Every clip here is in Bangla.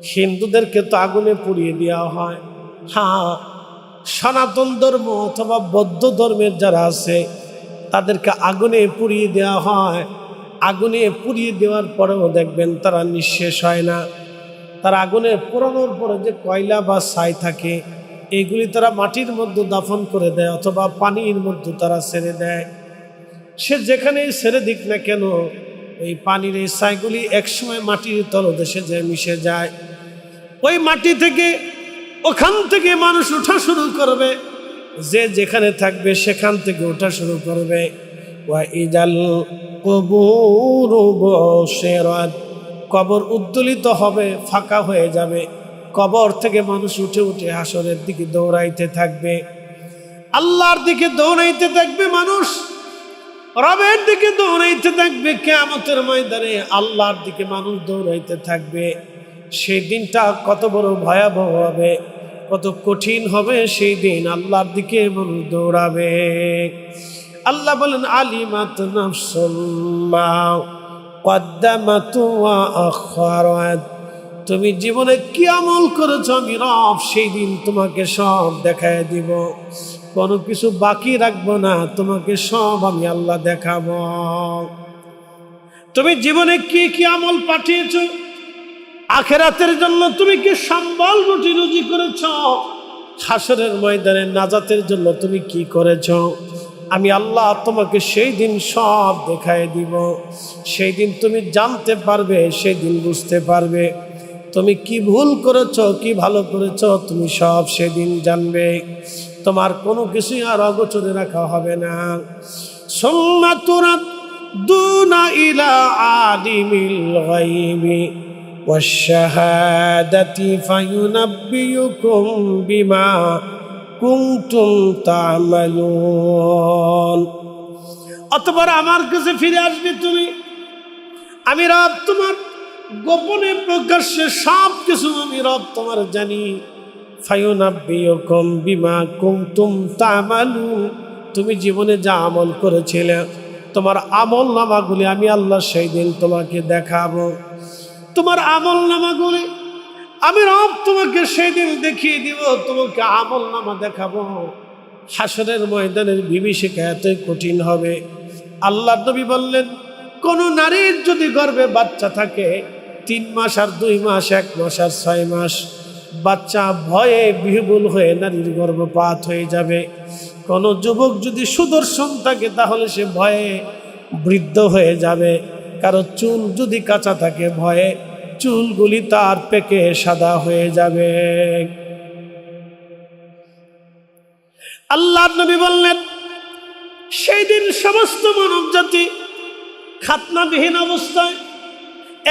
হিন্দুদেরকে তো আগুনে পুড়িয়ে দেওয়া হয়। হ্যাঁ, সনাতন ধর্ম অথবা বৌদ্ধ ধর্মের যারা আছে তাদেরকে আগুনে পুড়িয়ে দেওয়া হয়। আগুনে পুড়িয়ে দেওয়ার পরেও দেখবেন তারা নিঃশেষ হয় না। তারা আগুনে পোড়ানোর পরে যে কয়লা বা ছাই থাকে এইগুলি তারা মাটির মধ্যে দাফন করে দেয় অথবা পানির মধ্যে তারা ছেড়ে দেয়। সে যেখানেই ছেড়ে দিক না কেন এই পানির এই ছাইগুলি একসময় মাটির তলদেশে যে মিশে যায়। ওই মাটি থেকে ওখান থেকে মানুষ ওঠা শুরু করবে, যে যেখানে থাকবে সেখান থেকে ওঠা শুরু করবে। ওয়া ইজাল কুবুর বুশিরাত, কবর উদ্দোলিত হবে, ফাঁকা হয়ে যাবে। কবর থেকে মানুষ উঠে উঠে হাসরের দিকে দৌড়াইতে থাকবে, আল্লাহর দিকে দৌড়াইতে থাকবে। মানুষ রবের দিকে দৌড়াইতে থাকবে। কিয়ামতের ময়দানে আল্লাহর দিকে মানুষ দৌড়াইতে থাকবে। সেই দিনটা কত বড় ভয়াবহ হবে, কত কঠিন হবে সেই দিন। আল্লাহর দিকে মানুষ দৌড়াবে। আল্লাহ বলেন আলিমাত নাফসুম মা কদ্দামাত ওয়া আখারাত, তুমি জীবনে কি আমল করেছো আমি রব সেই দিন তোমাকে সব দেখায় দিব। কোনো কিছু বাকি রাখবো না, তোমাকে সব আমি আল্লাহ দেখাবো। তুমি জীবনে কি কি আমল পাঠিয়েছো, আখিরাতের জন্য তুমি কি সম্বল রুটি রুজি করেছ, হাসরের ময়দানে নাজাতের জন্য তুমি কি করেছো, আমি আল্লাহ তোমাকে সেই দিন সব দেখায় দিব। সেই দিন তুমি জানতে পারবে, সেই দিন বুঝতে পারবে তুমি কি ভুল করেছো কি ভালো করেছো, তুমি সব সেদিন জানবে। তোমার কোনো কিছুই আর অগোচরে রাখা হবে না। সুম্মা তুরাদ্দুনা ইলা আলিমিল গায়বি ওয়াশ-শাহাদাতি ফায়ুনাব্বিউকুম বিমা কুনতুম তা'মালুন। অতঃপর আমার কাছে ফিরে আসবে তুমি, আমি রব তোমার গোপনে প্রকাশ্যে সব কিছু আমি রব তোমার জানি। ফায়ুনাব্বিউকুম বিমা কুনতুম তা'মালুন, তুমি জীবনে যা আমল করেছিলে তোমার আমল নামাগুলি আমি আল্লাহ সেই দিন তোমাকে দেখাবো। তোমার আমল নামাগুলি আমি রব তোমাকে সেই দিন দেখিয়ে দিব, তোমাকে আমল নামা দেখাবো। হাসরের ময়দানের বিভীষিকা এতই কঠিন হবে। আল্লাহ নবী বললেন, কোন নারীর যদি গর্ভে বাচ্চা থাকে 3 মাস আর 2 মাস, 1 মাস আর 6 মাস, বাচ্চা ভয়ে বিহ্বল হয়ে নারীর গর্ভপাত হয়ে যাবে। কোন যুবক যদি সুদর্শন থাকে তাহলে সে ভয়ে বৃদ্ধ হয়ে যাবে। কারো চুল যদি কাঁচা থাকে ভয়ে চুলগুলি তার পেকে সাদা হয়ে যাবে। আল্লাহর নবী বললেন, সেই দিন সমস্ত মানব জাতি খাতনাবিহীন অবস্থায়,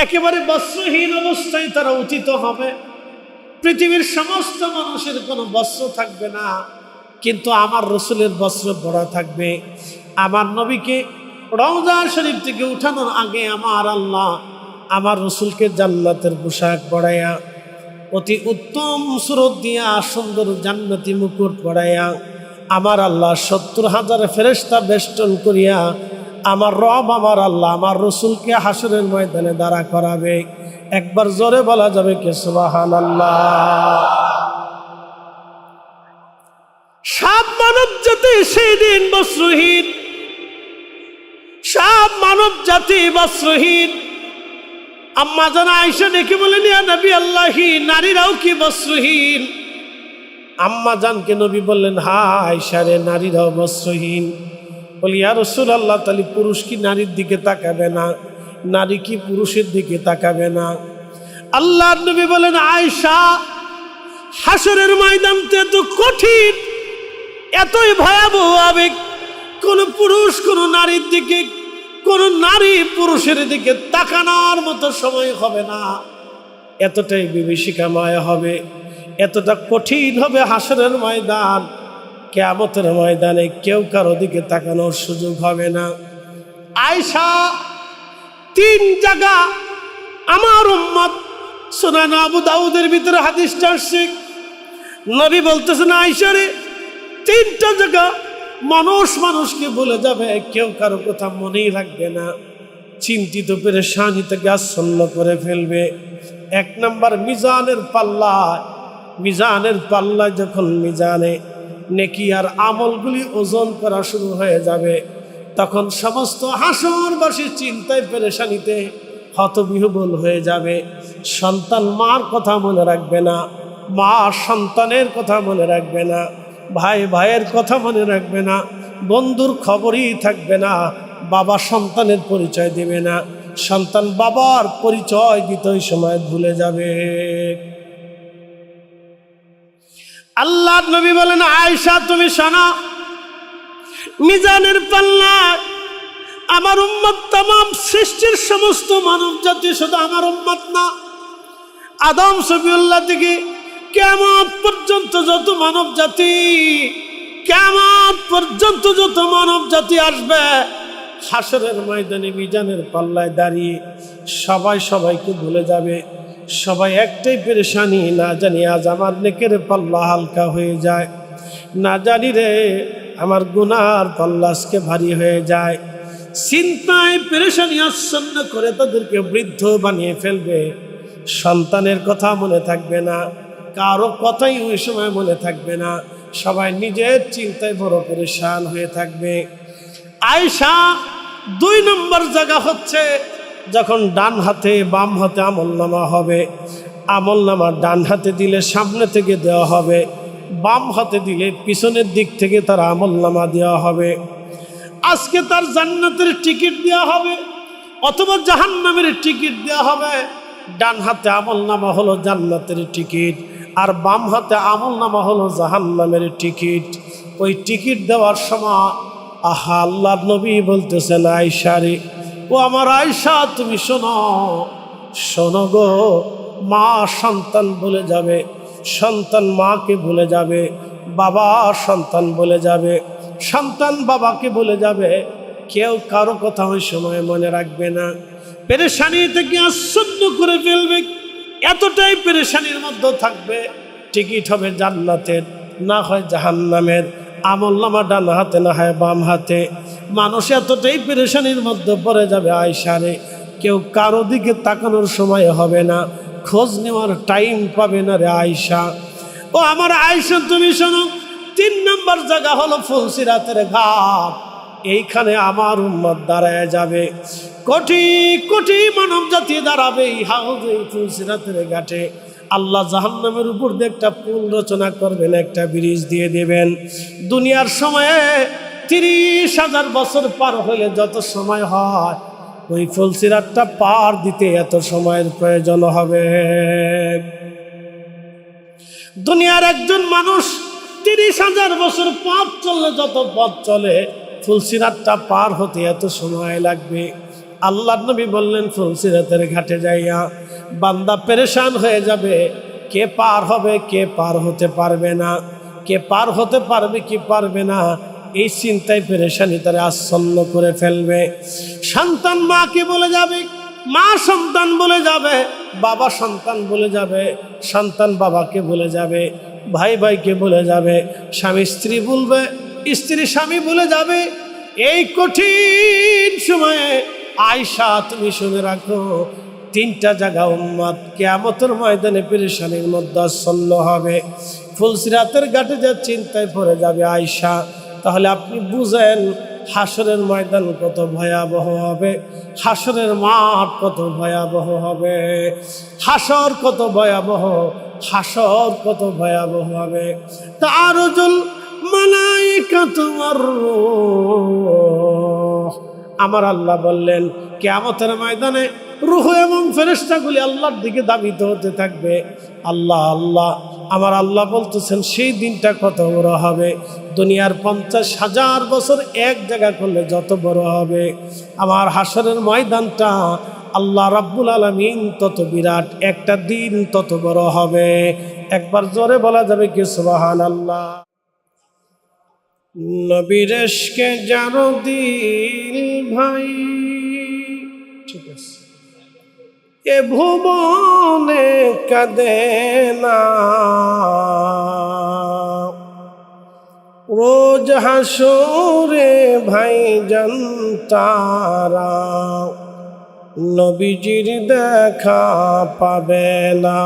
একেবারে বস্ত্রহীন অবস্থায় তারা উথিত হবে। পৃথিবীর সমস্ত মানুষের কোনো বস্ত্র থাকবে না, কিন্তু আমার রসুলের বস্ত্র পরা থাকবে। আমার নবীকে রওজা শরীফ থেকে উঠানোর আগে আমার আল্লাহ আমার রসুলকে জান্নাতের পোশাক পরাইয়া, অতি উত্তম সুরত দিয়া সুন্দর জান্নাতি মুকুট পরাইয়া আমার আল্লাহ 70,000 ফেরেশতা বেষ্টন করিয়া আমার রব আমার আল্লাহ আমার রসুলকে হাসরের ময়দানে দাঁড়া করাবে। একবার জোরে বলা যাবে কি সুবহানাল্লাহ। সব মানব জাতি সেই দিন বস্ত্রহীন, সব মানব জাতি বস্ত্রহীন। আম্মা জান আয়েশা ডেকে বলেন, ইয়া নবী আল্লাহি, নারীরাও কি বস্ত্রহীন? আম্মা জানকে নবী বললেন, হ্যাঁ আয়েশা রে, নারীরাও বস্ত্রহীন। বলি, ইয়া রাসূলুল্লাহ, তাহলে পুরুষ কি নারীর দিকে তাকাবে না, নারী কি পুরুষের দিকে তাকাবে না? আল্লাহর নবী বলেন, আয়েশা, হাসরের ময়দানটা এত কঠিন, এতই ভয়াবহ আবেগ, কোন পুরুষ কোন নারীর দিকে, কোন নারী পুরুষের দিকে তাকানোর মতো সময় হবে না। এতটাই বিভীষিকাময় হবে, এতটা কঠিন হবে হাসরের ময়দান। কিয়ামতের ময়দানে কেউ কারো দিকে তাকানোর সুযোগ হবে না। আয়েশা, 3 জায়গা আমার উম্মত, সুনান আবু দাউদের ভিতরে হাদিসটা আসছে, নবী বলতেছেন, আয়েশা রে, 3টা জায়গা মানুষকে বলে যাবে, কেউ কারো কথা মনেই রাখবে না, চিন্তিত পেরেশানি থেকে আচ্ছন্ন করে ফেলবে। এক নাম্বার মিজানের পাল্লায় যখন মিজানে নেকি আর আমলগুলি ওজন করা শুরু হয়ে যাবে, তখন সমস্ত হাসরবাসী চিন্তায় পেরেশানিতে হতবিহ্বল হয়ে যাবে। সন্তান মার কথা মনে রাখবে না, মা সন্তানের কথা মনে রাখবে না, ভাই ভাইয়ের কথা মনে রাখবে না, বন্ধুর খবরই থাকবে না, বাবা সন্তানের পরিচয় দেবে না, সন্তান বাবার পরিচয় দিতে ওই সময় ভুলে যাবে। আল্লাহর নবী বলেন, আয়েশা তুমি শোনো, মিজানের পাল্লায় আমার উম্মত, তামাম সৃষ্টির সমস্ত মানব জাতি, শুধু আমার উম্মত না, আদম সফিউল্লাহ থেকে কিয়ামত পর্যন্ত যত মানব জাতি, কিয়ামত পর্যন্ত যত মানব জাতি আসবে, হাসরের ময়দানে মিজানের পাল্লায় দাঁড়িয়ে সবাই সবাইকে ভুলে যাবে। সবাই একটাই পেরেশানি, না জানি আজ আমার নেকের পাল্লা হালকা হয়ে যায়, না জানি রে আমার গুনার পাল্লা আজকে ভারী হয়ে যায়। চিন্তায় পেরেশানি আচ্ছন্ন করে তাদেরকে বৃদ্ধ বানিয়ে ফেলবে। সন্তানের কথা মনে থাকবে না, কারো কথাই ওই সময় মনে থাকবে না, সবাই নিজের চিন্তায় বড় পেরেশান হয়ে থাকবে। আয়েশা 2 নম্বর জায়গা হচ্ছে যখন ডান হাতে বাম হাতে আমলনামা হবে। আমলনামা ডান হাতে দিলে সামনে থেকে দেওয়া হবে, বাম হাতে দিলে পিছনের দিক থেকে তার আমলনামা দেওয়া হবে। আজকে তার জান্নাতের টিকিট দেওয়া হবে অথবা জাহান্নামের টিকিট দেওয়া হবে। ডান হাতে আমলনামা হলো জান্নাতের টিকিট, আর বাম হাতে আমলনামা হলো জাহান্নামের টিকিট। ওই টিকিট দেওয়ার সময় আল্লাহর নবী বলতেছেন, আয়েশা রে, ও আমার আয়েশা তুমি শোনো, শোনো গো, মা সন্তান ভুলে যাবে, সন্তান মাকে ভুলে যাবে, বাবা সন্তান ভুলে যাবে, সন্তান বাবাকে ভুলে যাবে, কেউ কারো কথা ওই সময় মনে রাখবে না। পেরেশানি থেকে আচ্ছন্ন করে ফেলবে, এতটাই পেরেশানির মধ্যে থাকবে। টিকিট হবে জান্নাতের, না হয় জাহান্নামের। আমলনামা ডান হাতে, না হয় বাম হাতে। মানুষ এতটাই পেরেশানির মধ্যে পড়ে যাবে আয়েশা রে, কেউ কারো দিকে তাকানোর সময় হবে না, খোঁজ নেওয়ার টাইম পাবে না রে আয়েশা। ও আমার আয়েশা তুমি শোনো, 3 নম্বর জায়গা হলো ফুলসিরাতের ঘাট। এইখানে আমার উম্মত দাঁড়ায় যাবে, কোটি কোটি মানব জাতি দাঁড়াবে এই হাউজে, ফুলসিরাতের ঘাটে। আল্লাহ জাহান্নামের উপর দিয়ে একটা পুল রচনা করবেন, একটা ব্রিজ দিয়ে দেবেন। দুনিয়ার সময়ে 30,000 বছর পার হলে যত সময় হয়, ওই ফুলসিরাতটা পার দিতে এত সময়ের প্রয়োজন হবে। দুনিয়ার একজন মানুষ 30,000 বছর পথ চললে যত পথ চলে, ফুলসিরাতটা পার হতে এত সময় লাগবে। আল্লাহর নবী বললেন, ফুলসিরাতের ঘাটে যাইয়া বান্দা পেরেশান হয়ে যাবে, কে পার হবে, কে পার হতে পারবে না, কে পার হতে পারবে কি পারবে না, এই চিন্তায় পেরেশানি তারা আচ্ছন্ন করে ফেলবে। সন্তান মাকে বলে যাবে, মা সন্তান বলে যাবে, বাবা সন্তান বলে যাবে, সন্তান বাবাকে বলে যাবে, ভাই ভাইকে বলে যাবে, স্বামী স্ত্রী বলবে, স্ত্রী স্বামী বলে যাবে। এই কঠিন সময়ে আয়েশা তুমি শুনে রাখো, 3টা জায়গা উম্মত কিয়ামতের ময়দানে পেরেশানির মধ্যে আচ্ছন্ন হবে। ফুলসিরাতের ঘাটে যা চিন্তায় পড়ে যাবে আয়েশা, তাহলে আপনি বুঝেন হাসরের ময়দান কত ভয়াবহ হবে, হাসরের মাঠ কত ভয়াবহ হবে, হাসর কত ভয়াবহ, হাসর কত ভয়াবহ হবে। তারজুল মালাইকাতু ওয়ার রূহ, আমার আল্লাহ বললেন কিয়ামতের ময়দানে রূহ এবং ফেরেশতাগুলি আল্লাহর দিকে ধাবিত হতে থাকবে। আল্লাহ আল্লাহ, আমার আল্লাহ বলতেছেন সেই দিনটা কত বড় হবে। দুনিয়ার 50,000 বছর এক জায়গা করলে যত বড় হবে, আমার হাসরের ময়দানটা আল্লাহ রাব্বুল আলামিন তত বিরাট, একটা দিন তত বড় হবে। একবার জোরে বলা যাবে কি সুবহানাল্লাহ। নবীর ইশকে যার দিল ভাই, ঠিক আছে, এ ভুবনে কাঁদে না, রোজ হাসরে ভাই জানতারা, নবীজির দেখা পাবে না।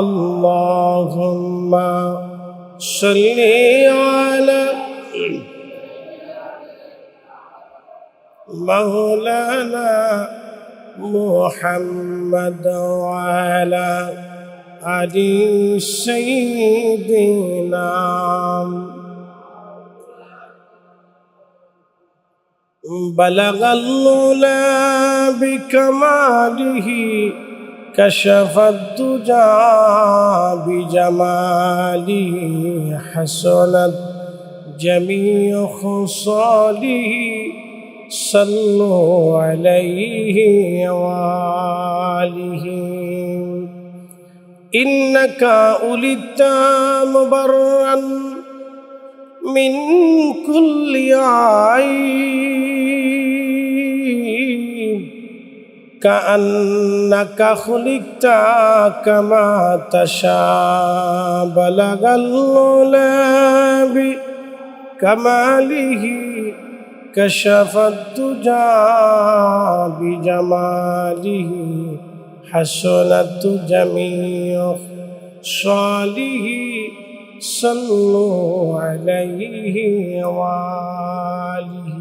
আল্লাহুম্মা সাল্লি আলা মাওলানা মুহাম্মদ ওয়া আলা আলি সাইয়্যিদিনা। بلغ العلا بكماله كشف الدجى بجماله حسنت جميع خصاله صلوا عليه وآله إنك ولدت مبرأ من كل عيب كأنك خلقت كما تشاء بلغ العلا بكماله كشف الدجى بجماله حسنت جميع خصاله صلوا عليه وآله।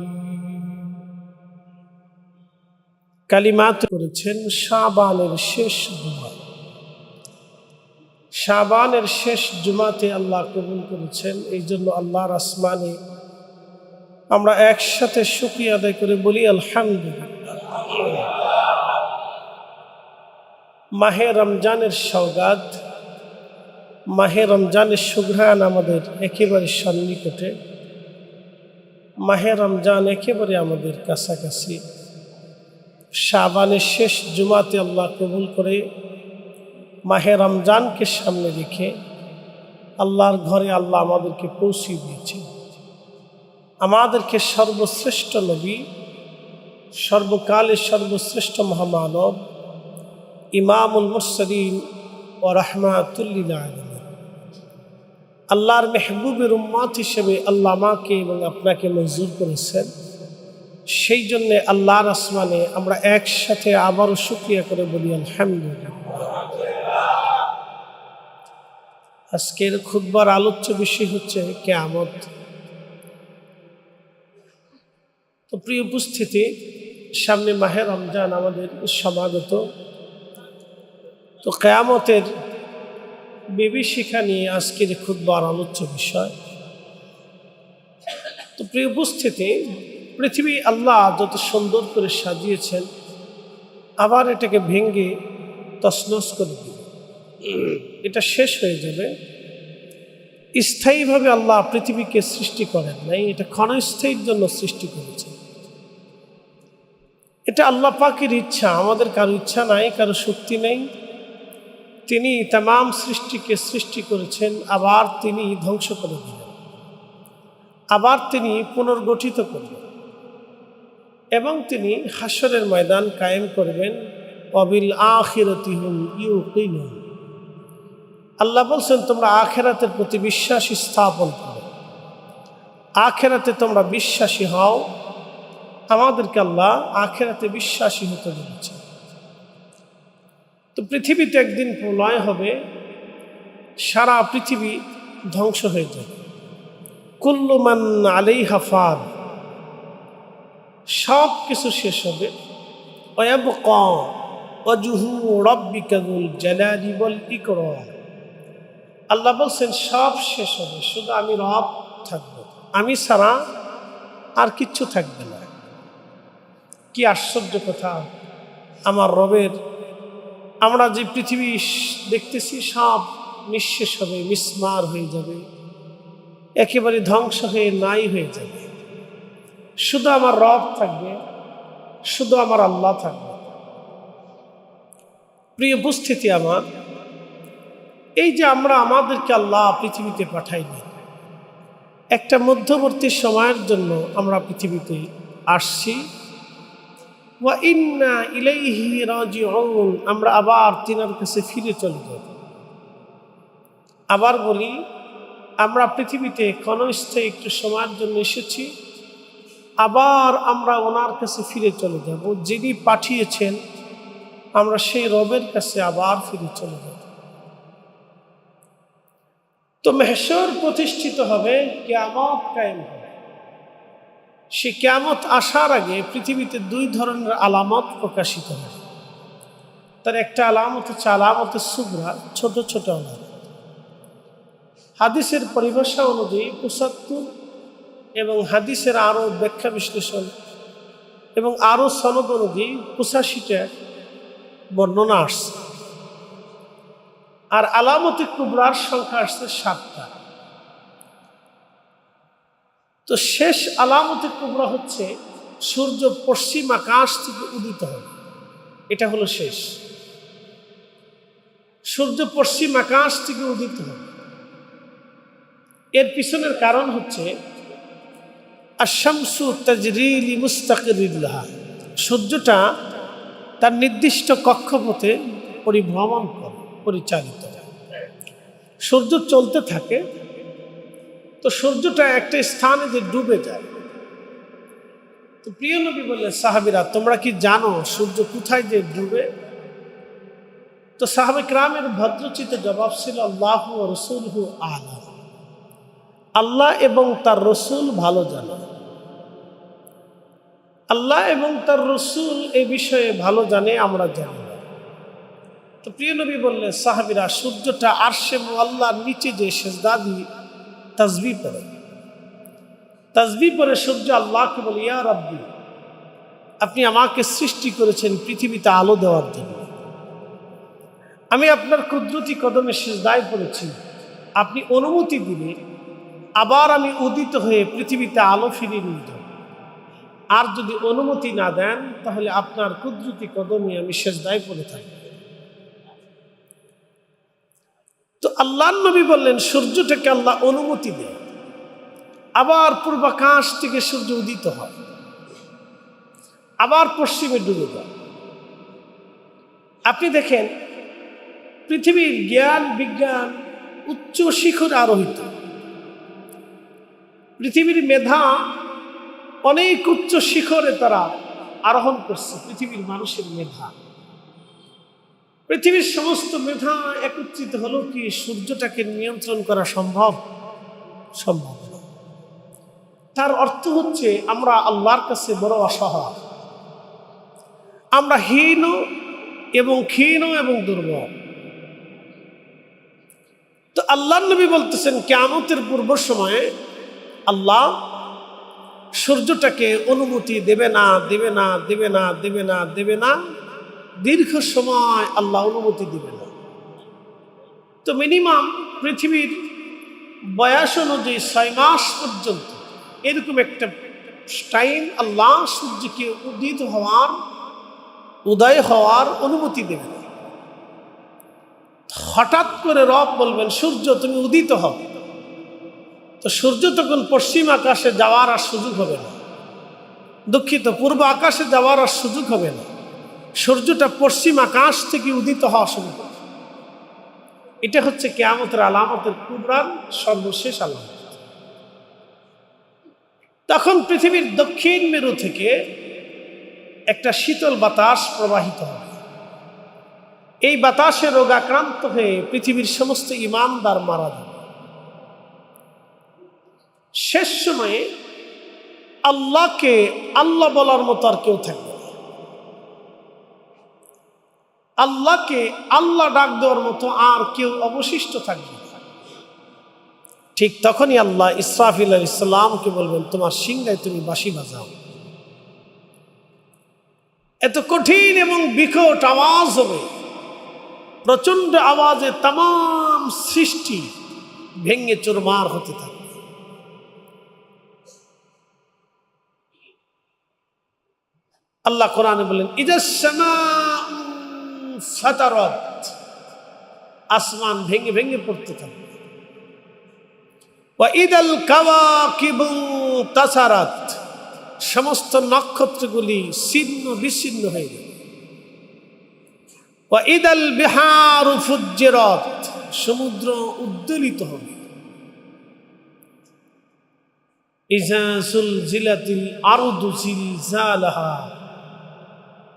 কালিমাত করেছেন শাবানের শেষ জুমা। শাবানের শেষ জুমাতে আল্লাহ কবুল করেছেন, এই জন্য আল্লাহর আসমানে আমরা একসাথে শুকরিয়া আদায় করে বলি আলহামদুলিল্লাহ। মাহে রমজানের সওগাত, মাহে রমজানের সুঘ্রাণ আমাদের একেবারে সন্নিকটে। মাহে রমজান একেবারে আমাদের কাছাকাছি। শাবানের শেষ জুমাতে আল্লাহ কবুল করে মাহে রমজানকে সামনে রেখে আল্লাহর ঘরে আল্লাহ আমাদেরকে পৌঁছে দিয়েছে। আমাদেরকে সর্বশ্রেষ্ঠ নবী, সর্বকালের সর্বশ্রেষ্ঠ মহামানব, ইমামুল মুরসালিন ও রাহমাতুল লিল আলামিন, আল্লাহর মেহবুবের উম্মত হিসেবে আল্লাহ আমাকে এবং আপনাকে মঞ্জুর করেছেন। সেই জন্যে আল্লাহর আসমানে আমরা একসাথে আবারও শুকরিয়া করে বলি আলহামদুলিল্লাহ। আজকের খুতবার আলোচ্য বিষয় হচ্ছে কিয়ামত। তো প্রিয় উপস্থিতি, সামনে মাহে রমজান আমাদের সমাগত। তো কিয়ামতের বিভীষিকা নিয়ে আজকের খুতবার আলোচ্য বিষয়। তো প্রিয় উপস্থিতি, পৃথিবী আল্লাহ যত সুন্দর করে সাজিয়েছেন, আবার এটাকে ভেঙে তছনছ করে দিবে। এটা শেষ হয়ে যাবে। স্থায়ীভাবে আল্লাহ পৃথিবীকে সৃষ্টি করেন নাই, এটা ক্ষণস্থায়ীর জন্য সৃষ্টি করেছেন। এটা আল্লাহ পাকের ইচ্ছা, আমাদের কারো ইচ্ছা নাই, কারো শক্তি নেই। তিনি তামাম সৃষ্টিকে সৃষ্টি করেছেন, আবার তিনি ধ্বংস করে দিলেন, আবার তিনি পুনর্গঠিত করবেন এবং তিনি হাসরের ময়দান কায়েম করবেন। ওয়াবিল আখিরাতি হুম ইউকিনুন। আল্লাহ বলছেন, তোমরা আখিরাতের প্রতি বিশ্বাস স্থাপন করো, আখিরাতে তোমরা বিশ্বাসী হও। আমাদেরকে আল্লাহ আখিরাতে বিশ্বাসী হতে বলেছে। তো পৃথিবীতে একদিন প্রলয় হবে, সারা পৃথিবী ধ্বংস হয়ে যাবে। কুল্লু মান আলাইহা ফান, সব কিছু শেষ হবে। ওয়াবকা ওয়াজহু রাব্বিকা যুল জালালি ওয়াল ইকরাম। আল্লাহ বলছেন সব শেষ হবে, শুধু আমি রব থাকব, আমি ছাড়া আর কিচ্ছু থাকবে না। কি আশ্চর্য কথা! আমার রবের, আমরা যে পৃথিবী দেখতেছি সব নিঃশেষ হবে, মিসমার হয়ে যাবে, একেবারে ধ্বংস হয়ে নাই হয়ে যাবে। শুধু আমার রব থাকবে, শুধু আমার আল্লাহ থাকবে। প্রিয় উপস্থিতি আমার, এই যে আমরা আমাদেরকে আল্লাহ পৃথিবীতে পাঠাইনি, একটা মধ্যবর্তী সময়ের জন্য আমরা পৃথিবীতে আসছি। ওয়া ইন্না ইলাইহি রাজিউন, আমরা আবার তিনার কাছে ফিরে চলে যাব। আবার বলি, আমরা পৃথিবীতে ক্ষণস্থায়ী একটু সময়ের জন্য এসেছি, আবার আমরা ওনার কাছে ফিরে চলে যাব, যিনি পাঠিয়েছেন আমরা সেই রবের কাছে আবার ফিরে চলে যাব। তো মেহশর প্রতিষ্ঠিত হবে, কিয়ামত কায়েম হবে। সে কিয়ামত আসার আগে পৃথিবীতে দুই ধরনের আলামত প্রকাশিত হবে। তার একটা আলামত হচ্ছে আলামতে সুগরা, ছোট ছোট আলামত। হাদিসের পরিভাষা অনুযায়ী ৭৫ এবং হাদিসের আরও ব্যাখ্যা বিশ্লেষণ এবং আরও সনদ অনুযায়ী ৮৫টা বর্ণনা আসছে। আর আলামতে কুবরার সংখ্যা আসছে ৭টা। তো শেষ আলামতে কুবরা হচ্ছে সূর্য পশ্চিম আকাশ থেকে উদিত হবে, এটা হলো শেষ। সূর্য পশ্চিম আকাশ থেকে উদিত হবে। এর পিছনের কারণ হচ্ছে আশ-শামসু তাজরি লিমুস্তাকিরিন লাহা, সূর্যটা তার নির্দিষ্ট কক্ষপথে পরিভ্রমণ করে, পরিচালিত হয়। সূর্য চলতে থাকে, তো সূর্যটা একটা স্থানে যে ডুবে যায়। তো প্রিয় নবী বললেন, সাহাবীরা তোমরা কি জানো সূর্য কোথায় যে ডুবে? তো সাহাবে কিরামের ভদ্রচিত জবাব ছিল, আল্লাহু ওয়া রাসূলুহু আ'লাম, আল্লাহ এবং তার রসুল ভালো জানে। আল্লাহ এবং তার রসুল এই বিষয়ে ভালো জানে, আমরা জানি না। তো প্রিয় নবী বললেন, সাহাবীরা সূর্যটা আরশে মুআল্লার নিচে যে সিজদা দিয়ে তাসবিহ পড়ে, তাসবিহ পড়ে সূর্য আল্লাহকে বলে, ইয়া রাব্বি, আপনি আমাকে সৃষ্টি করেছেন পৃথিবীতে আলো দেওয়ার জন্য। আমি আপনার কুদরতি কদমে সিজদায় পড়েছি, আপনি অনুমতি দিলে আবার আমি উদিত হয়ে পৃথিবীতে আলো ফিরিয়ে নিয়ে যাব। আর যদি অনুমতি না দেন তাহলে আপনার কুদরতি কদমে আমি সিজদায় পড়ে থাকব। তো আল্লাহর নবী বললেন, সূর্যটাকে আল্লাহ অনুমতি দেয়, আবার পূর্বাকাশ থেকে সূর্য উদিত হয়, আবার পশ্চিমে ডুবে যায়। আপনি দেখেন পৃথিবীর জ্ঞান বিজ্ঞান উচ্চ শিখরে আরোহিত, পৃথিবীর মেধা অনেক উচ্চ শিখরে তারা আরোহণ করছে। পৃথিবীর মানুষের মেধা, পৃথিবীর সমস্ত মেধা একত্রিত হলো কি সূর্যটাকে নিয়ন্ত্রণ করা সম্ভব? সম্ভব না। তার অর্থ হচ্ছে আমরা আল্লাহর কাছে বড় অসহায়, আমরা হীন এবং ক্ষীণ এবং দুর্বল। তো আল্লাহর নবী বলতেছেন, কিয়ামতের পূর্ব সময়ে আল্লাহ সূর্যটাকে অনুমতি দেবে না, দেবে না, দেবে না, দেবে না, দেবে না, দীর্ঘ সময় আল্লাহ অনুমতি দিবে না। তো মিনিমাম পৃথিবীর বয়স অনুযায়ী 6 মাস পর্যন্ত এরকম একটা টাইম আল্লাহ সূর্যকে উদয় হওয়ার অনুমতি দেবে না। হঠাৎ করে রব বলবেন, সূর্য তুমি উদিত হও, তো সূর্য তখন পশ্চিম আকাশে যাওয়ার আর সুযোগ হবে না, দুঃখিত, পূর্ব আকাশে যাওয়ার আর সুযোগ হবে না। সূর্যটা পশ্চিম আকাশ থেকে উদিত হওয়া শুরু করে। এটা হচ্ছে কিয়ামতের আলামতের কুবরার সর্বশেষ আলামত। তখন পৃথিবীর দক্ষিণ মেরু থেকে একটা শীতল বাতাস প্রবাহিত হবে। এই বাতাসে রোগাক্রান্ত হয়ে পৃথিবীর সমস্ত ঈমানদার মারা যাবে। শেষ সময়ে আল্লাহকে আল্লাহ বলার মতো আর কেউ থাকবে না, আল্লাহকে আল্লাহ ডাক দেওয়ার মতো আর কেউ অবশিষ্ট থাকবে না। ঠিক তখনই আল্লাহ ইসরাফিল আলাইহিস সালামকে বলবেন, তোমার সিংহায় তুমি বাঁশি বাজাও। এত কঠিন এবং বিকট আওয়াজ হবে, প্রচন্ড আওয়াজে তাম সৃষ্টি ভেঙে চুরমার হতে থাকে। আল্লাহ কোরআনে বলেন, ইজাস সামাউ ফাতারাত, আসমান ভেঙে ভেঙে পড়তে থাকে। ওয়া ইদাল কাওয়াকিবু তাসারাত, সমস্ত নক্ষত্রগুলি ছিন্ন বিচ্ছিন্ন হয়ে যাবে। ওয়া ইদাল বিহারু ফুজ্জিরাত, সমুদ্র উদ্বেলিত হবে। ইজা সুলজিলাতিল আরদু জিলজালাহা,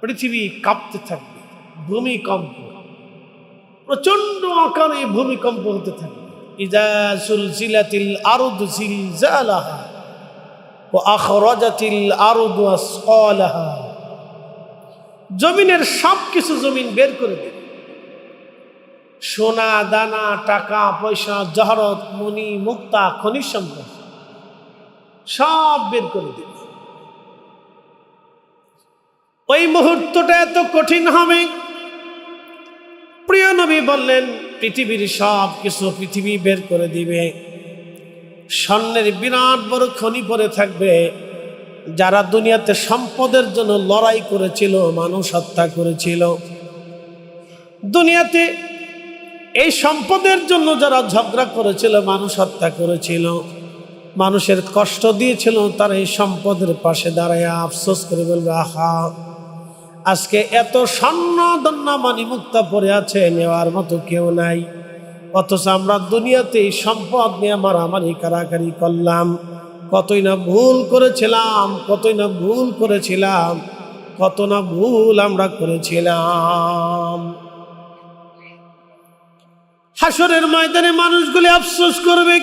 পৃথিবী কাঁপতে থাকবে, ভূমিকম্প, প্রচন্ড আকারে ভূমিকম্প হতে থাকবে। ইজা সুলজিলাতিল আরদু জিলজালাহা ওয়া আখরাজাতিল আরদু আসকালাহা, জমিনের সব কিছু জমিন বের করে দেবে। সোনা দানা, টাকা পয়সা, জহরত, মণি, মুক্তা, খনিজ সম্পদ সব বের করে দেবে। ওই মুহূর্তটা এত কঠিন হবে, প্রিয় নবী বললেন পৃথিবীর সব কিছু পৃথিবী বের করে দিবে। স্বর্ণের বিরাট বড় খনি পড়ে থাকবে। যারা দুনিয়াতে সম্পদের জন্য লড়াই করেছিল, মানুষ হত্যা করেছিল, দুনিয়াতে এই সম্পদের জন্য যারা ঝগড়া করেছিল, মানুষ হত্যা করেছিল, মানুষের কষ্ট দিয়েছিল, তারা এই সম্পদের পাশে দাঁড়ায় আফসোস করে বলবে, আহা, আজকে এত স্বর্ণ দন্না মানি মুক্তা পড়ে আছে, নেওয়ার মতো কেউ নাই। অথচ আমরা দুনিয়াতে এই সম্পদ নিয়ে মারামারি কারাকারি করলাম। কতই না ভুল করেছিলাম, কতই না ভুল করেছিলাম, কত না ভুল আমরা করেছিলাম। হাসরের ময়দানে মানুষগুলি আফসোস করবে,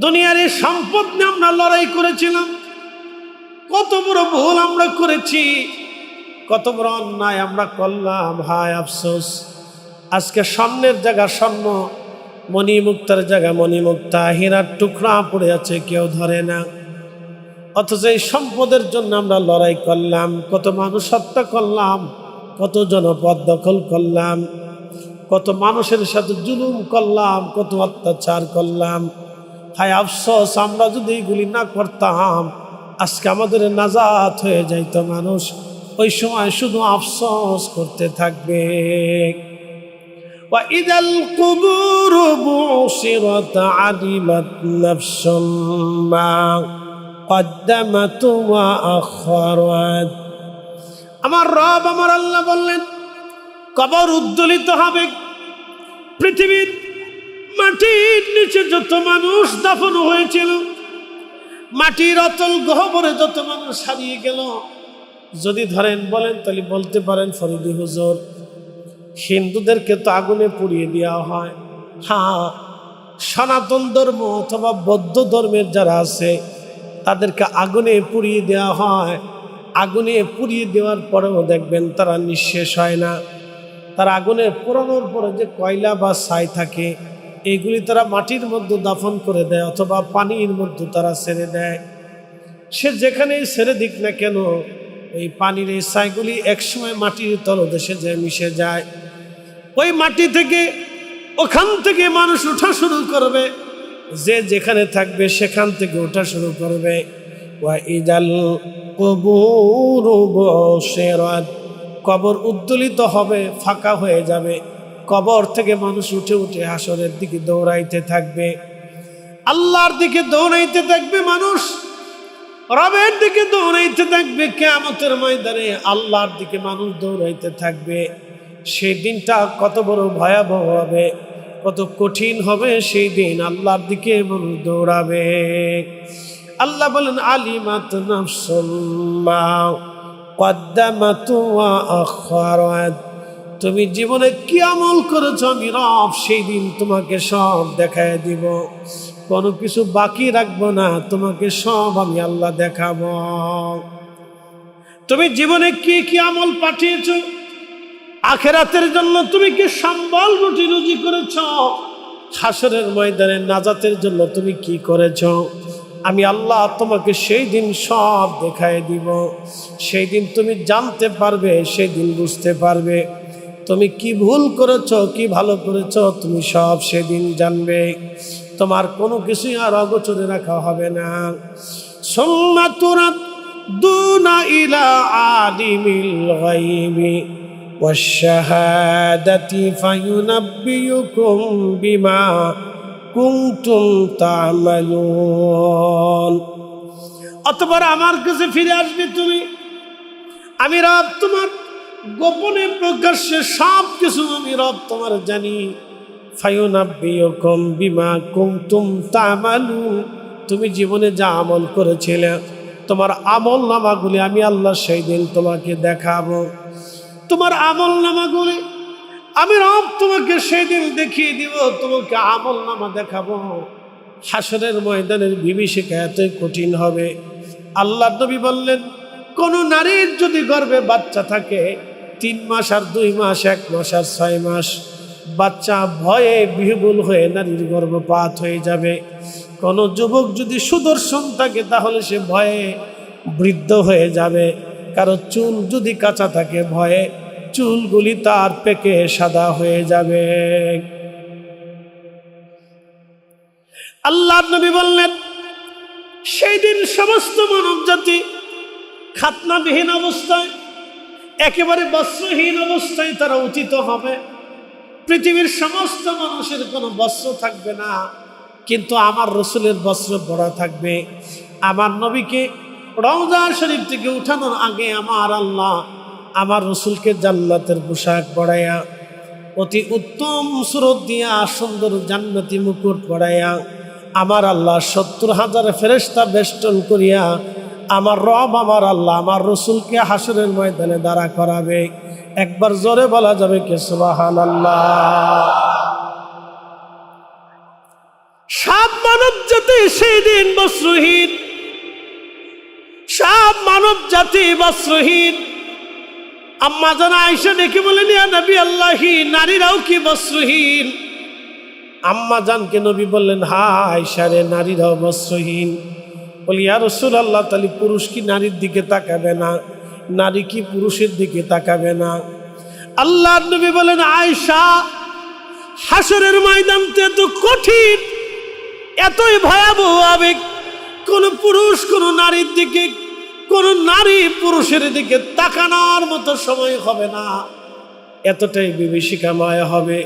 দুনিয়ার এই সম্পদ নিয়ে আমরা লড়াই করেছিলাম, কত বড় ভুল আমরা করেছি, কত বড় অন্যায় আমরা করলাম। হায় আফসোস, আজকে স্বর্ণের জায়গা স্বর্ণ, মণিমুক্তার জায়গা মণিমুক্তা, হীরার টুকরা পড়ে আছে, কেউ ধরে না। অথচ এই সম্পদের জন্য আমরা লড়াই করলাম, কত মানুষ হত্যা করলাম, কত জনপদ দখল করলাম, কত মানুষের সাথে জুলুম করলাম, কত অত্যাচার করলাম। হায় আফসোস, আমরা যদি এগুলি না করতাম আজকে আমাদের নাজাত হয়ে যাইত। মানুষ ওই সময় শুধু আফসোস করতে থাকবে। وَإِذَا الْقُبُورُ بُعْثِرَتْ عَلِمَتْ نَفْسٌ مَّا قَدَّمَتْ وَأَخَّرَتْ। আমার রব, আমার আল্লাহ বললেন, কবর উদ্দোলিত হবে। পৃথিবীর মাটির নিচে যত মানুষ দাফন হয়েছিল, মাটির অতল গহ্বরে যত মানুষ হারিয়ে গেল, যদি ধরেন বলেন তাহলে বলতে পারেন, ফরিদি হুজুর, হিন্দুদেরকে তো আগুনে পুড়িয়ে দেওয়া হয়। হ্যাঁ, সনাতন ধর্ম অথবা বৌদ্ধ ধর্মের যারা আছে তাদেরকে আগুনে পুড়িয়ে দেওয়া হয়। আগুনে পুড়িয়ে দেওয়ার পরেও দেখবেন তারা নিঃশেষ হয় না। তারা আগুনে পোড়ানোর পরে যে কয়লা বা ছাই থাকে, এগুলি তারা মাটির মধ্যে দাফন করে দেয় অথবা পানির মধ্যে তারা ছেড়ে দেয়। সে যেখানেই ছেড়ে দিক না কেন, এই পানির এই ছাইগুলি একসময় মাটির তলদেশে যে মিশে যায়। ওই মাটি থেকে, ওখান থেকে মানুষ ওঠা শুরু করবে, যে যেখানে থাকবে সেখান থেকে ওঠা শুরু করবে। ওয়াইদাল কুবুরু বুশিরাত, কবর উদ্দোলিত হবে, ফাঁকা হয়ে যাবে। কবর থেকে মানুষ উঠে উঠে হাসরের দিকে দৌড়াইতে থাকবে, আল্লাহর দিকে দৌড়াইতে থাকবে। মানুষ রবের দিকে দৌড়াইতে থাকবে। কিয়ামতের ময়দানে আল্লাহর দিকে মানুষ দৌড়াইতে থাকবে। সেই দিনটা কত বড় ভয়াবহ হবে, কত কঠিন হবে সেই দিন। আল্লাহর দিকে মানুষ দৌড়াবে। আল্লাহ বলেন, আলিমাত নাফসুম মা কদ্দামাত ওয়া আখারাত। তুমি জীবনে কি আমল করেছো আমি রব সেই দিন তোমাকে সব দেখায় দিব, কোনো কিছু বাকি রাখবো না, তোমাকে সব আমি আল্লাহ দেখাবো। তুমি জীবনে কি কি আমল পাঠিয়েছো, আখিরাতের জন্য তুমি কি সম্বল রুটি রুজি করেছো, হাসরের ময়দানে নাজাতের জন্য তুমি কি করেছো, আমি আল্লাহ তোমাকে সেই দিন সব দেখায় দিব। সেই দিন তুমি জানতে পারবে, সেই দিন বুঝতে পারবে তুমি কি ভুল করেছো, কি ভালো করেছো, তুমি সব সেদিন জানবে। তোমার কোনো কিছুই আর অগোচরে রাখা হবে না। সুম্মা তুরাদ্দুনা ইলা আলিমিল গায়বি ওয়াশ শাহাদাতি ফায়ুনাব্বিউকুম বিমা কুনতুম তা'মালুন। অতঃপর আমার কাছে ফিরে আসবে তুমি, আমি রব তোমার গোপনে প্রকাশ্যে সব কিছু আমি রব তোমার জানি। ফায়ুনাব্বিউকুম বিমা কুনতুম তা'মালুন, তুমি জীবনে যা আমল করেছিলে তোমার আমল নামাগুলি আমি আল্লাহ সেই দিন তোমাকে দেখাবো। তোমার আমল নামাগুলি আমি রব তোমাকে সেই দিন দেখিয়ে দিব, তোমাকে আমল নামা দেখাবো। হাসরের ময়দানের বিভীষিকা এতই কঠিন হবে। আল্লাহ নবী বললেন, কোন নারীর যদি গর্ভে বাচ্চা থাকে 3 মাস আর 2 মাস, 1 মাস আর 6 মাস, বাচ্চা ভয়ে বিহ্বল হয়ে নারীর গর্ভপাত হয়ে যাবে। কোন যুবক যদি সুদর্শন থাকে তাহলে সে ভয়ে বৃদ্ধ হয়ে যাবে। কারো চুল যদি কাঁচা থাকে ভয়ে চুলগুলি তার পেকে সাদা হয়ে যাবে। আল্লাহর নবী বললেন, সেই দিন সমস্ত মানব জাতি খাতনাবিহীন অবস্থায়, একেবারে বস্ত্রহীন অবস্থায় তারা উচিত হবে। পৃথিবীর সমস্ত মানুষের কোনো বস্ত্র থাকবে না, কিন্তু আমার রসুলের বস্ত্র পরা থাকবে। আমার নবীকে রওজা শরীফ থেকে উঠানোর আগে আমার আল্লাহ আমার রসুলকে জান্নাতের পোশাক পরাইয়া, অতি উত্তম সুরত দিয়া সুন্দর জান্নাতি মুকুট পরাইয়া, আমার আল্লাহ 70,000 ফেরেশতা বেষ্টন করিয়া আমার রব আমার আল্লাহ আমার রসুলকে হাসরের ময়দানে দাঁড়া করাবে। একবার জোরে বলা যাবে কি সুবহানাল্লাহ। সব মানব জাতি সেই দিন বস্ত্রহীন, সব মানব জাতি বস্ত্রহীন। আম্মা জান আয়েশা দেখে বলেন, ইয়া নবী আল্লাহি, নারীরাও কি বস্ত্রহীন? আম্মা জানকে নবী বললেন, হ্যাঁ আয়েশা রে, নারীরাও বস্ত্রহীন। বলি, ইয়া রাসূলুল্লাহ, তাহলে পুরুষ কি নারীর দিকে তাকাবে না? নারী কি পুরুষের দিকে তাকাবে না? আল্লাহর নবী বলেন, আয়েশা, হাসরের ময়দানটা এত কঠিন, এতই ভয়াবহ আবেগ, কোন পুরুষ কোন নারীর দিকে, কোন নারী পুরুষের দিকে তাকানোর মতো সময় হবে না। এতটাই বিভীষিকাময় হবে,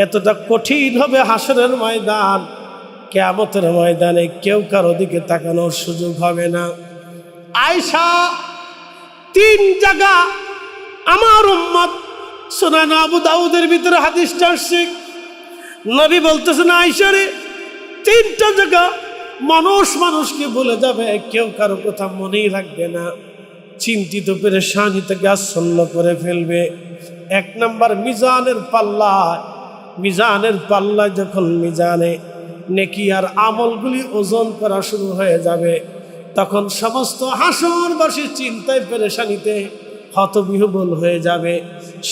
এতটা কঠিন হবে হাসরের ময়দান। কিয়ামতের ময়দানে কেউ কারো দিকে তাকানোর সুযোগ হবে না। আয়েশা, 3 জায়গা আমার উম্মত, সুনান আবু দাউদের ভিতরে হাদিসটা আসছে, নবী বলতেছেন, আয়েশা রে, 3টা জায়গা মানুষকে বলে যাবে, কেউ কারো কথা মনেই রাখবে না, চিন্তিত পেরেশানি থেকে আচ্ছন্ন করে ফেলবে। 1 নাম্বার মিজানের পাল্লা। মিজানের পাল্লা যখন মিজানে নেকি আর আমলগুলি ওজন করা শুরু হয়ে যাবে, তখন সমস্ত হাসরবাসী চিন্তায় পেরেশানিতে হতবিহ্বল হয়ে যাবে।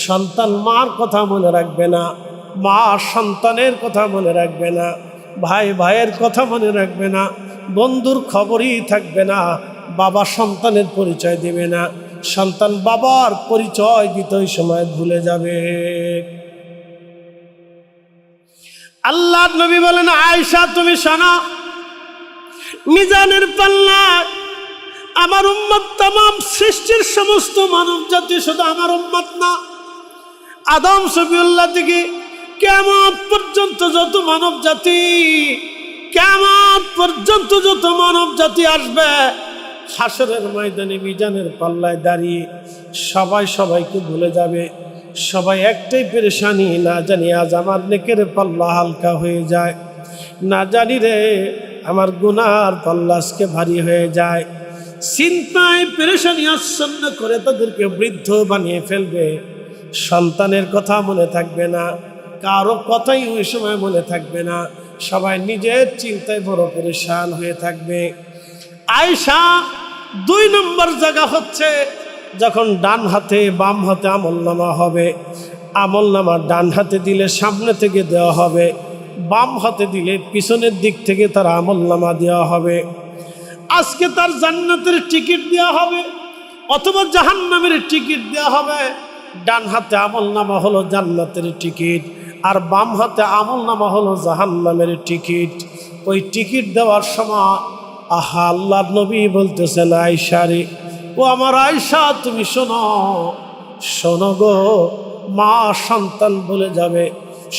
সন্তান মার কথা মনে রাখবে না, মা সন্তানের কথা মনে রাখবে না, ভাই ভাইয়ের কথা মনে রাখবে না, বন্ধুর খবরই থাকবে না, বাবা সন্তানের পরিচয় দেবে না, সন্তান বাবার পরিচয় দিতে ওই সময় ভুলে যাবে। আল্লাহর নবী বলেন, আয়েশা তুমি শোনো, মিজানের পাল্লা আমার উম্মত, तमाम সৃষ্টির সমস্ত মানব জাতি, শুধু আমার উম্মত না, আদম সফিউল্লাহ থেকে কিয়ামত পর্যন্ত যত মানব জাতি, কিয়ামত পর্যন্ত যত মানব জাতি আসবে, হাসরের ময়দানে মিজানের পাল্লায় দাঁড়িয়ে সবাই সবাইকে ভুলে যাবে। সবাই একটাই পেরেশানি, না জানি আজ আমার নেকের পাল্লা হালকা হয়ে যায়, না জানি রে আমার গুনার পাল্লা আজকে ভারী হয়ে যায়। চিন্তায় পেরেশানি আচ্ছন্ন করে তাদেরকে বৃদ্ধ বানিয়ে ফেলবে। সন্তানের কথা মনে থাকবে না, কারো কথাই ওই সময় মনে থাকবে না, সবাই নিজের চিন্তায় বড় পেরেশান হয়ে থাকবে। আয়েশা, 2 নম্বর জায়গা হচ্ছে যখন ডান হাতে বাম হাতে আমলনামা হবে। আমলনামা ডান হাতে দিলে সামনে থেকে দেওয়া হবে, বাম হাতে দিলে পিছনের দিক থেকে তার আমলনামা দেওয়া হবে। আজকে তার জান্নাতের টিকিট দেওয়া হবে অথবা জাহান্নামের টিকিট দেওয়া হবে। ডান হাতে আমলনামা হলো জান্নাতের টিকিট, আর বাম হাতে আমলনামা হলো জাহান্নামের টিকিট। ওই টিকিট দেওয়ার সময় আহা, আল্লাহর নবী বলতেছেন, আয়েশা রে, ও আমার আয়েশা, তুমি শোনো, শোনো গো, মা সন্তান ভুলে যাবে,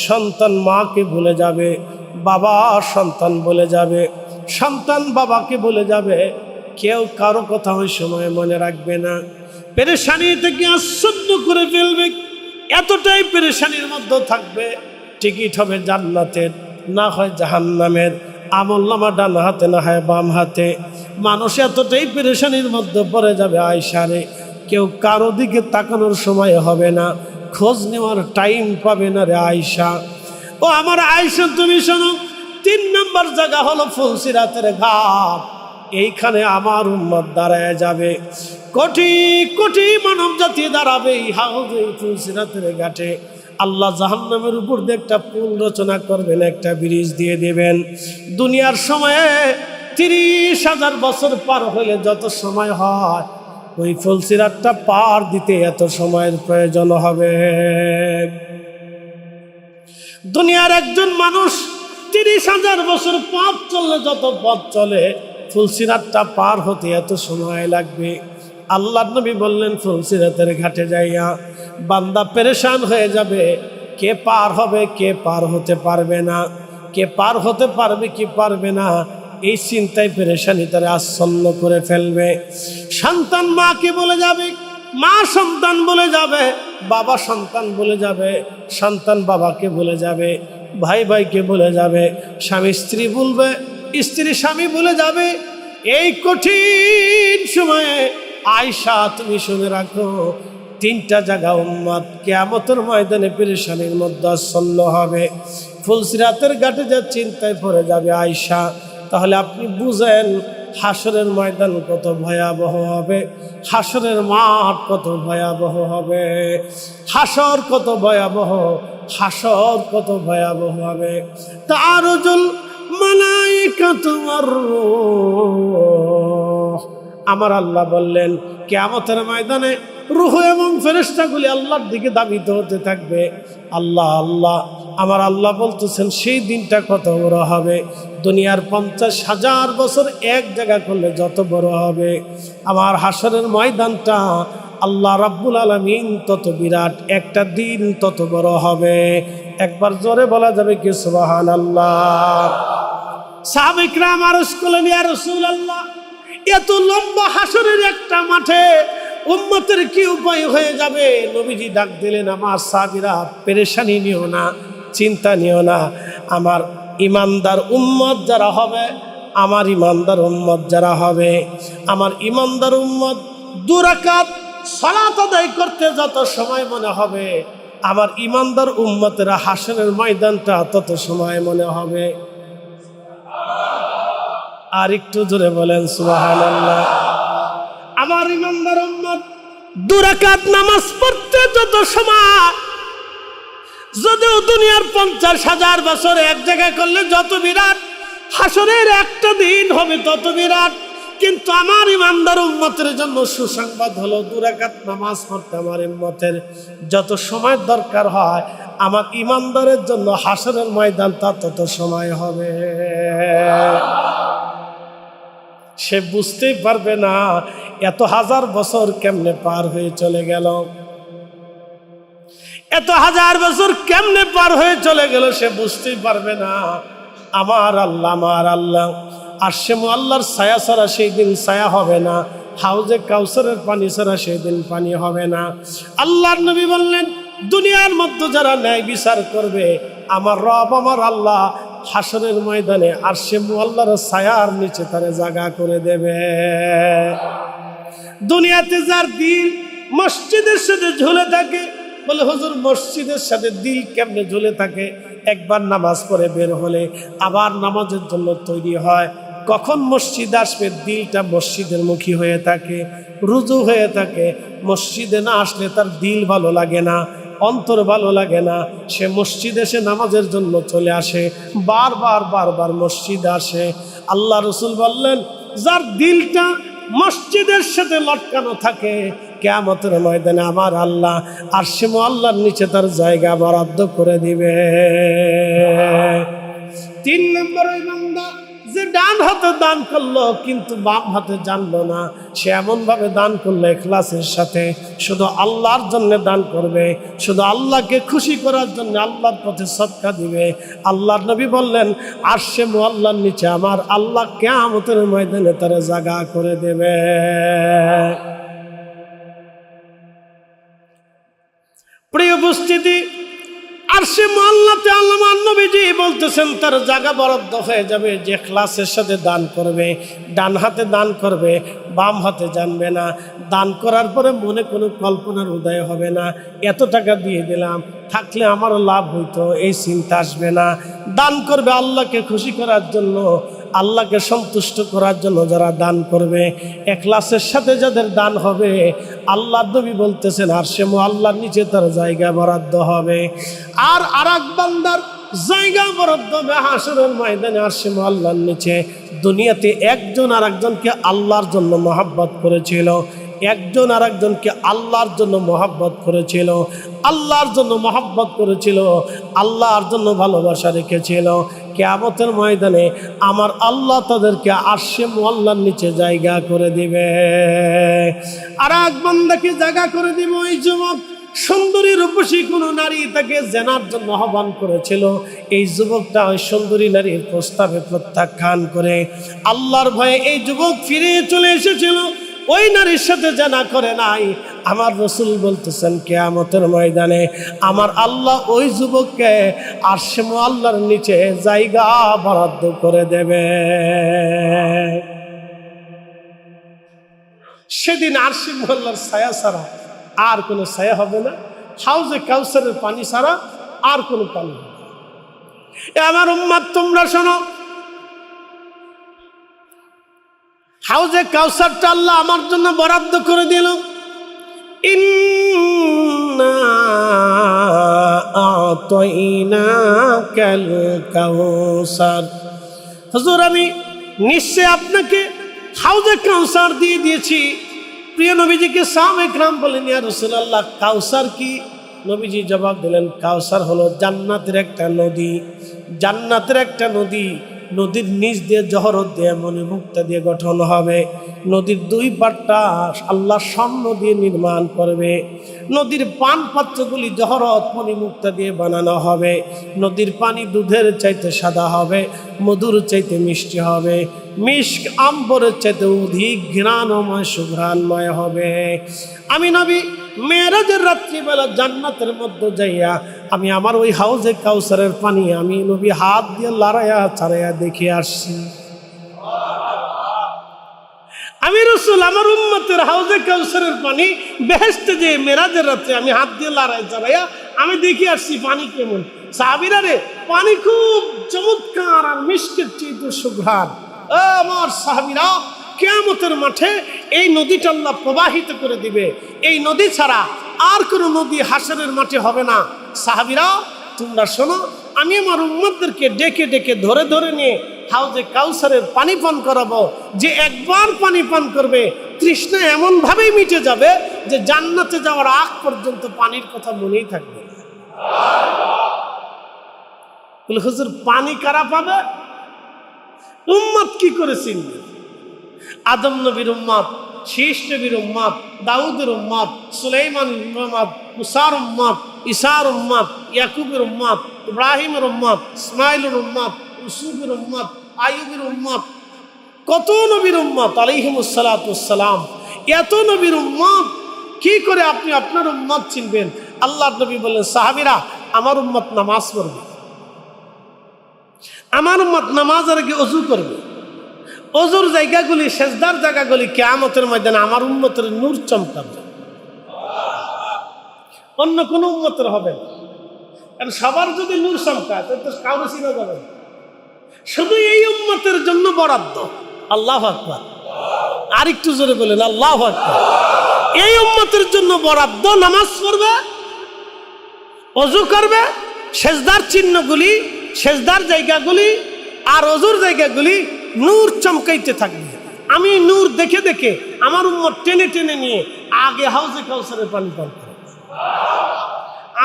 সন্তান মাকে ভুলে যাবে, বাবা সন্তান ভুলে যাবে, সন্তান বাবাকে ভুলে যাবে, কেউ কারো কথা ওই সময় মনে রাখবে না। পেরেশানি থেকে আচ্ছন্ন করে ফেলবে, এতটাই পেরেশানির মধ্যে থাকবে। টিকিট হবে জান্নাতের, না হয় জাহান্নামের। আমলনামা ডান হাতে না হয় বাম হাতে। মানুষ এতটাই পেরেশানির মধ্যে পড়ে যাবে আয়েশা রে, কেউ কারো দিকে তাকানোর সময় হবে না, খোঁজ নেওয়ার টাইম পাবে না রে আয়েশা। ও আমার আয়েশা তুমি শোনো, 3 নম্বর জায়গা হলো ফুলসিরাতের ঘাট। এইখানে আমার উম্মত দাঁড়ায় যাবে, কোটি কোটি মানব জাতি দাঁড়াবে এই হাউজে ফুলসিরাতের ঘাটে। আল্লাহ জাহান্নামের উপর দিয়ে একটা পুল রচনা করবেন, একটা ব্রিজ দিয়ে দেবেন। দুনিয়ার সময়ে 30,000 বছর পার হলে যত সময় হয়, ওই ফুলসিরাতটা পার দিতে এত সময়ের প্রয়োজন হবে। দুনিয়ার একজন মানুষ 30,000 বছর পথ চললে যত পথ চলে, ফুলসিরাতটা পার হতে এত সময় লাগবে। আল্লাহর নবী বললেন ফুলসিরাতের ঘাটে যাইয়া বান্দা পেরেশান হয়ে যাবে, কে পার হবে কে পার হতে পারবে না, কে পার হতে পারবে কি পারবে না, এই চিন্তায় পেরেশানি তারা আচ্ছন্ন করে ফেলবে। সন্তান মাকে বলে যাবে, মা সন্তান বলে যাবে, বাবা সন্তান বলে যাবে, সন্তান বাবাকে বলে যাবে, ভাই ভাইকে বলে যাবে, স্বামী স্ত্রী বলবে, স্ত্রী স্বামী বলে যাবে। এই কঠিন সময়ে আয়েশা তুমি শুনে রাখো, 3টা জায়গা উম্মত কিয়ামতের ময়দানে পেরেশানির মধ্যে আচ্ছন্ন হবে। ফুলসিরাতের ঘাটে যা চিন্তায় পড়ে যাবে আয়েশা, তাহলে আপনি বুঝেন হাসরের ময়দান কত ভয়াবহ হবে, হাসরের মাঠ কত ভয়াবহ হবে, হাসর কত ভয়াবহ, হাসর কত ভয়াবহ হবে। তারজুল মালাইকাতু ওয়ার রূহ, আমার আল্লাহ বললেন কিয়ামতের ময়দানে রূহ এবং ফেরেশতাগুলি আল্লাহর দিকে ধাবিত হতে থাকবে। আল্লাহ আল্লাহ, আমার আল্লাহ বলতেছেন সেই দিনটা কত বড় হবে। দুনিয়ার 50,000 বছর এক জায়গা করলে যত বড় হবে, আমার হাসরের ময়দানটা আল্লাহ রাব্বুল আলামিন তত বিরাট, একটা দিন তত বড় হবে। একবার জোরে বলা যাবে কি সুবহানাল্লাহ? সাহাবায়ে কিরাম আরজ করলেন, ইয়া রাসূলুল্লাহ, এত লম্বা হাসরের একটা মাঠে উম্মতের কি উপায় হয়ে যাবে? নবীজি ডাক দিলেন, আমার সাহাবীরা পেরেশানি নিও না, চিন্তা নিও না। আমার ইমানদার উম্মত যারা হবে, আমার ইমানদার উম্মত যারা হবে, আমার ইমানদার উম্মত 2 রাকাত সালাত আদায় করতে যত সময় মনে হবে, আমার ইমানদার উম্মতেরা হাসরের ময়দানটা তত সময় মনে হবে। আর একটু জোরে বলেন সুবহানাল্লাহ। আমার ইমানদার উম্মত 2 রাকাত নামাজ পড়তে যত সময়, যদিও দুনিয়ার 50,000 বছর এক জায়গায় করলে যত বিরাট, হাসরের একটা দিন হবে তত বিরাট। কিন্তু আমার ইমানদার উম্মতের জন্য সুসংবাদ হলো, 2 রাকাত নামাজ পড়তে আমার উম্মতের যত সময় দরকার হয়, আমার ইমানদারের জন্য হাসরের ময়দানটা তত সময় হবে। সে বুঝতেই পারবে না এত 1000 বছর কেমনে পার হয়ে চলে গেল, এত 1000 বছর কেমনে পার হয়ে চলে গেল, সে বুঝতেই পারবে না। আমার আল্লাহ, আমার আল্লাহ আরশে মুআল্লার ছায়া ছাড়া সেই দিন ছায়া হবে না, হাউজে কাউসারের পানি ছাড়া সেই দিন পানি হবে না। আল্লাহর নবী বললেন, দুনিয়ার মধ্যে যারা ন্যায় বিচার করবে, আমার রব আমার আল্লাহ হাসরের ময়দানে আরশে মুআল্লার ছায়ার নিচে তারে জায়গা করে দেবে। দুনিয়াতে যার দিল মসজিদের সাথে ঝুলে থাকে, বলে হুজুর মসজিদের সাথে দিল কেমনে ঝুলে থাকে? একবার নামাজ পড়ে বের হলে আবার নামাজের জন্য তৈরি হয়, কখন মসজিদ আসবে দিলটা মসজিদের মুখী হয়ে থাকে, রুজু হয়ে থাকে। মসজিদে না আসলে তার দিল ভালো লাগে না, অন্তর ভালো লাগে না, সে মসজিদে এসে নামাজের জন্য চলে আসে, বারবার বারবার মসজিদে আসে। আল্লাহ রসুল বললেন, যার দিলটা মসজিদের সাথে লটকানো থাকে, কিয়ামতের ময়দানে আমার আল্লাহ আরশে মুআল্লার নিচে তার জায়গা বরাদ্দ করে দিবে। 3 নম্বর ওই বান্দা যে ডান হাতে দান করলো কিন্তু বাম হাতে জানলো না, সে এমনভাবে দান করলো ইখলাসের সাথে, শুধু আল্লাহর জন্য দান করবে, শুধু আল্লাহকে খুশি করার জন্য আল্লাহর পথে সদকা দিবে। আল্লাহর নবী বললেন, আরশে মুআল্লার নিচে আমার আল্লাহ কিয়ামতের ময়দানে তার জায়গা করে দেবে। প্রিয় উপস্থিতি, আরশে মুআল্লাতে আল্লাহর নবীজি বলতেছেন তার জায়গা বরাদ্দ হয়ে যাবে যে ইখলাসের সাথে দান করবে, ডান হাতে দান করবে, বাম হাতে জানবে না। দান করার পরে মনে কোনো কল্পনার উদয় হবে না এত টাকা দিয়ে দিলাম, থাকলে আমারও লাভ হইতো, এই চিন্তা আসবে না। দান করবে আল্লাহকে খুশি করার জন্য, আল্লাহকে সন্তুষ্ট করার জন্য যারা দান করবে, ইখলাসের সাথে যাদের দান হবে, আল্লাহর নবী বলতেছেন আরশে মুআল্লার নিচে তার জায়গা বরাদ্দ হবে। আর আরেক বান্দার জায়গা বরাদ্দ হবে হাশরের ময়দানে আরশে মুআল্লার নিচে। দুনিয়াতে একজন আরেকজনকে আল্লাহর জন্য মহব্বত করেছিল, একজন আরেকজনকে আল্লাহর জন্য মহব্বত করেছিল, আল্লাহর জন্য মহব্বত করেছিল, আল্লাহর জন্য ভালোবাসা রেখেছিল। কিয়ামতের ময়দানে আমার আল্লাহ তাদেরকে আরশে মুআল্লার নিচে জায়গা করে দিবে। আর এক বান্দাকে জায়গা করে দিবে ওই যুবক সুন্দরী রূপসী কোনো নারী তাকে জেনার জন্য আহ্বান করেছিল। এই যুবকটা ওই সুন্দরী নারীর প্রস্তাবে প্রত্যাখ্যান করে আল্লাহর ভয়ে এই যুবক ফিরে চলে এসেছিল, ওই নারীর সাথে জানা করে নাই। আমার রাসূল বলতেছেন কিয়ামতের ময়দানে আমার আল্লাহ ওই যুবককে আরশে মুআল্লার নিচে জায়গা বরাদ্দ করে দেবে। সেদিন আরশে মুআল্লার ছায়া ছাড়া আর কোনো ছায়া হবে না, হাউজে কাউসারের পানি ছাড়া আর কোনো পানি হবে না। আমার উম্মত তোমরা শোনো, হাউজে কাউসারটা আল্লাহ আমার জন্য বরাদ্দ করে দিল। ইন্না আ'তাইনাকাল কাউসার। হুজুর আমি নিশ্চয় আপনাকে হাউজে কাউসার দিয়ে দিয়েছি। প্রিয় নবীজিকে সাহাবায়ে কেরাম বলেন ইয়া রাসূলুল্লাহ কাউসার কি? নবীজি জবাব দিলেন কাউসার হলো জান্নাতের একটা নদী, জান্নাতের একটা নদী। নদীর নিচ দিয়ে জহরত দিয়ে মণিমুক্তা দিয়ে গঠন হবে। নদীর দুই পাড়টা আল্লাহ স্বর্ণ দিয়ে নির্মাণ করবে। নদীর পান পাত্রগুলি জহরত মণিমুক্তা দিয়ে বানানো হবে। নদীর পানি দুধের চাইতে সাদা হবে, মধুর চাইতে মিষ্টি হবে, মিষ্ক আম্বরের চাইতে অধিক ঘ্রাণময় সুঘ্রাণময় হবে। আমি নবী মেরাজের রাত্রিবেলা জান্নাতের মধ্যে যাইয়া আমি আমার ওই হাউজে কাউসারের পানি আমি নবী হাত দিয়ে লড়াইয়া ছাড়াইয়া দেখে আসছি। আমি রাসূল আমার উম্মতের হাউজে কাউসারের পানি বেহেশতে যে মেরাজের রাত্রে আমি হাত দিয়ে লড়াইয়া ছাড়াইয়া আমি দেখে আসছি পানি কেমন। সাহাবীরা রে পানি খুব চমৎকার আর মিষ্টির চাইতে সুঘ্রাণ। আমার সাহাবীরা কিয়ামতের মাঠে এই নদীটা আল্লাহ প্রবাহিত করে দিবে। এই নদী ছাড়া আর কোনো নদী হাশরের মাঠে হবে না। সাহাবীরা তোমরা শোনো, আমি আমার উম্মতদেরকে ডেকে ডেকে ধরে ধরে নিয়ে হাউজে কাউসারের পানি পান করাবো। যে একবার পানি পান করবে তৃষ্ণা এমনভাবেই মিটে যাবে যে জান্নাতে যাওয়ার আগ পর্যন্ত পানির কথা মনেই থাকবে না। বলে হুজুর পানি কারা পাবে? উম্মত কি করে চিনবে? আদম নবীর উম্মত, শীষ নবীর উম্মত, দাউদের উম্মত, সুলাইমানের উম্মত, মুসার উম্মত, ঈসার উম্মত, ইয়াকুবের উম্মত, ইব্রাহিমের উম্মত, ইসমাইলের উম্মত, ইউসুফের উম্মত, আইয়ুবের উম্মত, কত নবীর উম্মত আলাইহিমুস সালাতু ওয়াস সালাম। এত নবীর উম্মত কি করে আপনি আপনার উম্মত চিনবেন? আল্লাহর নবী বললেন সাহাবীরা আমার উম্মত নামাজ পড়বে, আমার উম্মত নামাজের আগে ওযু করবে। ওযুর জায়গাগুলি সেজদার জায়গাগুলি কিয়ামতের ময়দানে আমার উম্মতের নূর চমকাবে, অন্য কোনো উম্মতের হবে না। কারণ সবার যদি নূর চমকায় তাহলে তো কাউকে চিনা যাবে না। শুধু এই উম্মতের জন্য বরাদ্দ। আল্লাহু আকবার। আরেকটু জোরে বলেন আল্লাহু আকবার। এই উম্মতের জন্য বরাদ্দ নামাজ পড়বে, ওযু করবে, সেজদার চিহ্নগুলি সেজদার জায়গাগুলি আর ওযুর জায়গাগুলি নূর চমকাইতে থাকবে। আমি নূর দেখে দেখে আমার উম্মত টেনে টেনে নিয়ে আগে হাউজে কাউসারের পানি পান করব।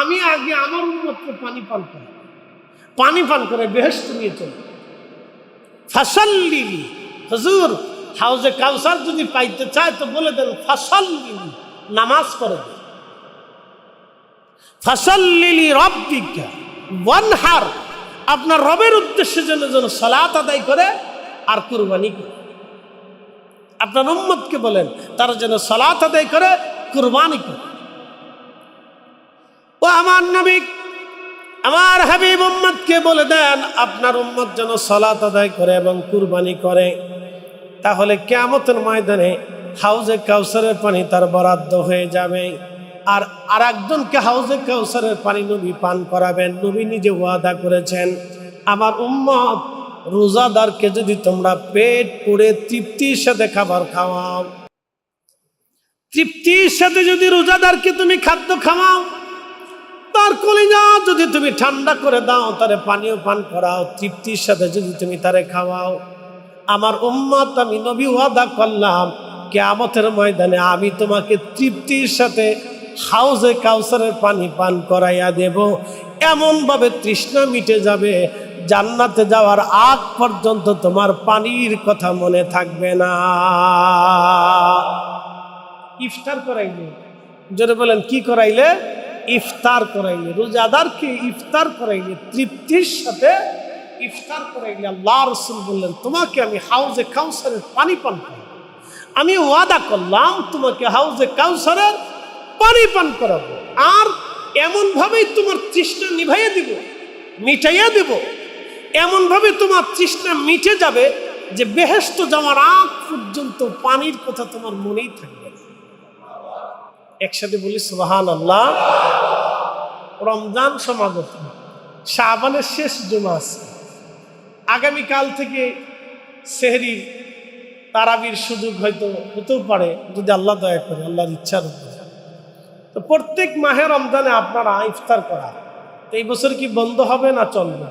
আমি আগে আমার উম্মতকে পানি পান করব, পানি পান করে বেহেশত নিয়ে চলব। ফাসাল্লিলি, হুজুর হাউজে কাউসার যদি পাইতে চায় তো বলে দেন ফাসাল্লিলি, নামাজ পড়ে দেন। ফাসাল্লিলি রাব্বিকা ওয়ানহার, আপনার রবের উদ্দেশ্যে যেন সালাত আদায় করে আর কুরবানি করে। আপনার উম্মতকে বলেন তারা যেন সালাত আদায় করে কুরবানি করে। ও আমার নবী আমার হাবিব উম্মতকে বলে দেন আপনার উম্মত যেন সালাত আদায় করে এবং কুরবানি করে, তাহলে কিয়ামতের ময়দানে হাউজে কাউসারের পানি তার বরাদ্দ হয়ে যাবে। আর আরেকজনকে হাউজে কাউসারের পানি নবী পান করাবেন। নবী নিজে ওয়াদা করেছেন, আমার উম্মত রোজাদারকে যদি তোমরা পেট পুরে তৃপ্তির সাথে খাবার খাওয়াও, তৃপ্তির সাথে যদি রোজাদারকে তুমি খাদ্য খাওয়াও, তার কলিজা যদি তুমি ঠান্ডা করে দাও, তারে পানীয় পান করাও, তৃপ্তির সাথে যদি তুমি তারে খাওয়াও, আমার উম্মত আমি নবী ওয়াদা করলাম কিয়ামতের ময়দানে আমি তোমাকে তৃপ্তির সাথে হাউজে কাউসারের পানি পান করাইয়া দেব। এমনভাবে তৃষ্ণা মিটে যাবে, জান্নাতে যাওয়ার আগ পর্যন্ত তোমার পানির কথা মনে থাকবে না। ইফতার করাইলে, জোরে বলেন কি করাইলে? ইফতার করাইলে, রোজাদারকে ইফতার করাইলে, তৃপ্তির সাথে ইফতার করাইলে আল্লাহ রাসূল বললেন তোমাকে আমি হাউজে কাউসারের পানি পান করাবো। আমি ওয়াদা করলাম তোমাকে হাউজে কাউসারের পানি পান করাবো, আর এমনভাবেই তোমার তৃষ্ণা নিভাইয়া দিব, মিটাইয়া দেব। এমনভাবে তোমার তৃষ্ণা মিটে যাবে যে বেহেশত যাওয়ার আগ পর্যন্ত পানির কথা তোমার মনেই থাকবে। একসাথে বলি সুবহানাল্লাহ। রমজান সমাগত, শাবানের শেষ জুমা আছে, আগামীকাল থেকে সেহরি তারাবির সুযোগ হয়তো হতেও পারে যদি আল্লাহ দয়া করে, আল্লাহর ইচ্ছার উপরে। তো প্রত্যেক মাহে রমজানে আপনারা ইফতার করা, এই বছর কি বন্ধ হবে না চলবে?